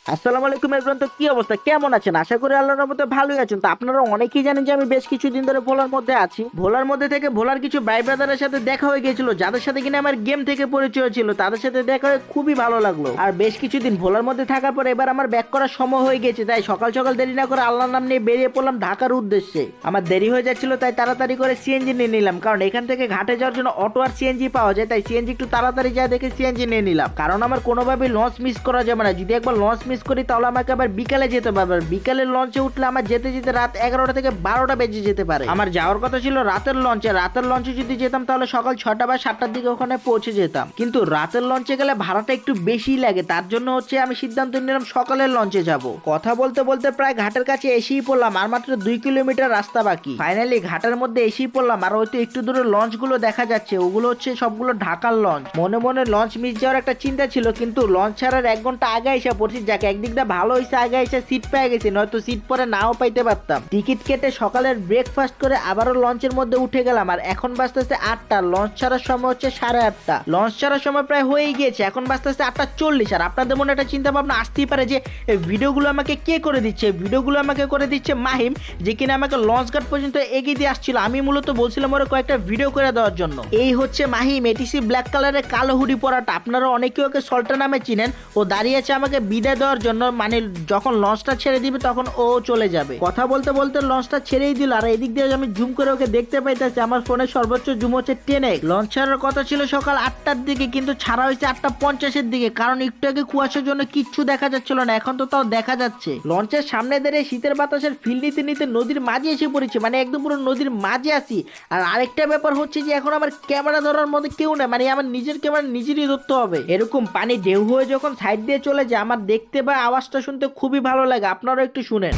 আসসালামু আলাইকুম এভরিওয়ান। তো কি অবস্থা, কেমন আছেন? আশা করি আল্লাহর রহমতে ভালোই আছেন। তো আপনারা অনেকেই জানেন যে আমি বেশ কিছুদিন ধরে ভোলার মধ্যে আছি। ভোলার মধ্যে থেকে ভোলার কিছু ভাই ব্রাদারের সাথে দেখা হয়ে গিয়েছিল, যাদের সাথে কিনা আমার গেম থেকে পরিচয় ছিল। তাদের সাথে দেখা হয়ে খুবই ভালো লাগলো। আর বেশ কিছুদিন ভোলার মধ্যে থাকার পর এবার আমার ব্যাক করার সময় হয়ে গেছে, তাই সকাল সকাল দেরি না করে আল্লাহর নাম নিয়ে বেরিয়ে পড়লাম ঢাকার উদ্দেশ্যে। আমার দেরি হয়ে যাচ্ছিল, তাই তাড়াতাড়ি করে সিএনজি নিয়ে নিলাম, কারণ এখান থেকে ঘাটে যাওয়ার জন্য অটো আর সিএনজি পাওয়া যায়। তাই সিএনজি একটু তাড়াতাড়ি যায় দেখে সিএনজি নিয়ে নিলাম, কারণ আমার কোনোভাবেই লঞ্চ মিস করা যাবে না। যদি একবার লঞ্চ মিস করি তাহলে আমাকে আবার বিকালে যেতে পারবে। বিকালের লঞ্চে উঠলে আমার যেতে যেতে রাত 11টা থেকে 12টা বেজে যেতে পারে। আমার যাওয়ার কথা ছিল রাতের লঞ্চে। রাতের লঞ্চে যদি যেতাম তাহলে সকাল 6টা বা 7টার দিকে ওখানে পৌঁছে যেতাম, কিন্তু রাতের লঞ্চে গেলে ভাড়াটা একটু বেশি লাগে। তার জন্য আমি সিদ্ধান্ত নিলাম সকালের লঞ্চে যাব। কথা বলতে বলতে প্রায় ঘাটের কাছে এসেই পড়লাম, আর মাত্র 2 কিলোমিটার রাস্তা বাকি। ফাইনালি ঘাটের মধ্যে এসেই পড়লাম। আর হয়তো একটু দূরে লঞ্চ গুলো দেখা যাচ্ছে, ওগুলো সবগুলো ঢাকার লঞ্চ। মনে মনে লঞ্চ মিস যাওয়ার একটা চিন্তা ছিল, কিন্তু লঞ্চ ছাড়ার 1 ঘন্টা আগে এসে পড়ছি। যাকে একদিক দিয়ে ভালো হয়েছে, আগে এসে সিট পেয়ে গেছি, নয়তো সিট পরে নাও পাইতে পারতাম। টিকিট কেটে সকালের ব্রেকফাস্ট করে আবারও লঞ্চের মধ্যে উঠে গেলাম। আর এখন বাজতেছে 8টা, লঞ্চ ছাড়ার সময় হচ্ছে 8:30। লঞ্চ ছাড়ার সময় প্রায় হয়েই গিয়েছে, এখন বাজতেছে 8:40। আর আপনাদের মনে একটা চিন্তা ভাবনা আসতেই পারে যে এই ভিডিওগুলো আমাকে কে করে দিচ্ছে। ভিডিওগুলো আমাকে করে দিচ্ছে মাহিম, যে কিনা আমাকে লঞ্চ ঘাট পর্যন্ত এগিয়ে দিয়ে আসছিল। আমি মূলত বলছিলাম ওরা কয়েকটা ভিডিও করে দেওয়ার জন্য। এই হচ্ছে মাহিম, এটিসি ব্ল্যাক কালারের কালো হুডি পরাটা। আপনারা অনেকেই ওকে সল্টা নামে চিনেন। ও দাঁড়িয়ে আছে আমাকে বিদায় দেওয়ার জন্য, মানে যখন লঞ্চটা ছেড়ে দিবে তখন ও চলে যাবে। কথা বলতে বলতে লঞ্চটা ছেড়েই দিল। আর এদিক দিয়ে আমি জুম করে ওকে দেখতে পাইতেছি, আমার ফোনের সর্বোচ্চ জুম হচ্ছে 10x। লঞ্চ ছাড়ার কথা ছিল সকাল 8টার দিকে, কিন্তু ছাড়া হয়েছে 8:50-এর দিকে, কারণ একটু আগে কুয়াশার জন্য কিচ্ছু দেখা যাচ্ছিল না। এখন তো তাও দেখা যাচ্ছে। লঞ্চের সামনে দাঁড়িয়ে শীতের বাতাসের ফিল নিতে নিতে নদীর মাঝে এসে পড়েছে, মানে একদম পুরো নদীর মাঝে আসি। আর আরেকটা ব্যাপার হচ্ছে যে এখন আমার ক্যামেরা ধরার মধ্যে কেউ নেই, মানে আমার নিজের ক্যামেরা নিজেরই ধরতে হবে। এরকম পানি ঢেউ হয়ে যখন সাইড দিয়ে চলে যায়, আমার দেখতে বা আওয়াজটা শুনতে খুবই ভালো লাগে। আপনারাও একটু শুনেন।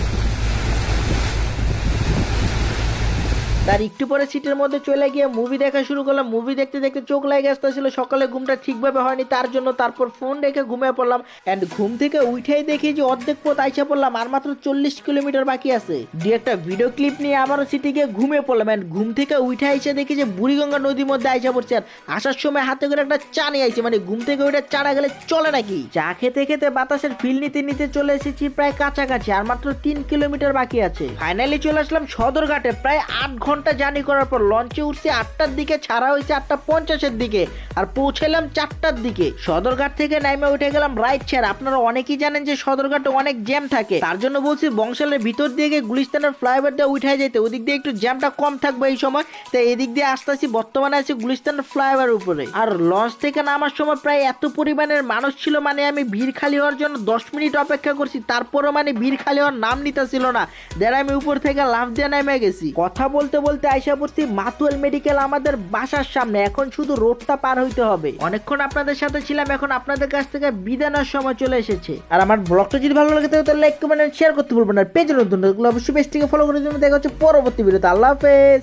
তার একটু পরে সিটের মধ্যে চলে গিয়ে মুভি দেখা শুরু করলাম। মুভি দেখতে দেখতে চোখ লেগে আসতেছিল, সকালে ঘুমটা ঠিকভাবে হয়নি তার জন্য। তারপর ফোন রেখে ঘুমিয়ে পড়লাম। এন্ড ঘুম থেকে উঠেই দেখি যে অর্ধেক পথ আইসা পড়লাম, আর মাত্র 40 কিলোমিটার বাকি আছে। দিয়ে একটা ভিডিও ক্লিপ নিয়ে আবারও সিটে গিয়ে ঘুমিয়ে পড়লাম। এন্ড ঘুম থেকে উঠে আইসা দেখি যে বুড়িগঙ্গা নদীর মধ্যে আইসা পড়ছে। আর আসার সময় হাতে করে একটা চা নিয়ে আইছে, মানে ঘুম থেকে ওইটা চা না গেলে চলে নাকি। চা খেতে খেতে বাতাসের ফিল নিতে নিতে চলে এসেছি প্রায় কাছাকাছি, আর মাত্র 3 কিলোমিটার বাকি আছে। ফাইনালি চলে আসলাম সদরঘাটে। প্রায় 8 ঘন্টা জার্নি করার পর লঞ্চে উঠছি 8টার দিকে, ছাড়া হয়েছে 8:50-এর দিকে, আর পৌঁছালাম 4টার দিকে। সদরঘাট থেকে নাইমে উঠে গেলাম রাইট সাইড। আপনারা অনেকেই জানেন যে সদরঘাটে অনেক জ্যাম থাকে, তার জন্য বলছি বংশালের ভিতর দিয়ে গিয়ে গুলিস্তানের ফ্লাইওভার দিয়ে উঠে যেতে, ওদিক দিয়ে একটু জ্যামটা কম থাকবে এই সময়। তাই এদিক দিয়ে আসতেছি, বর্তমানে আছি গুলিস্তানের ফ্লাইওভার উপরে। আর লঞ্চ থেকে নামার সময় প্রায় এত পরিমাণের মানুষ ছিল, মানে আমি ভিড় খালি হওয়ার জন্য 10 মিনিট অপেক্ষা করছি, তারপরও মানে ভিড় খালি হওয়ার নাম নিতেছিল না। দেন আমি উপর থেকে লাফ দিয়ে নেমে গেছি। কথা বলতে বলতে আইসা পড়ছি মাতুয়াল মেডিকেল আমাদের বাসার সামনে। এখন শুধু রোডটা পার হইতে হবে। অনেকক্ষণ আপনাদের সাথে ছিলাম, এখন আপনাদের কাছ থেকে বিদায় নেওয়ার সময় চলে এসেছে। আর আমার ব্লগটা যদি ভালো লাগে তাহলে লাইক কমেন্ট শেয়ার করতে ভুলবেন না। পেজে নতুন অবশ্যই পেজটিকে ফলো করে দিন। দেখা হচ্ছে পরবর্তী ভিডিওতে। আল্লাহ হাফেজ।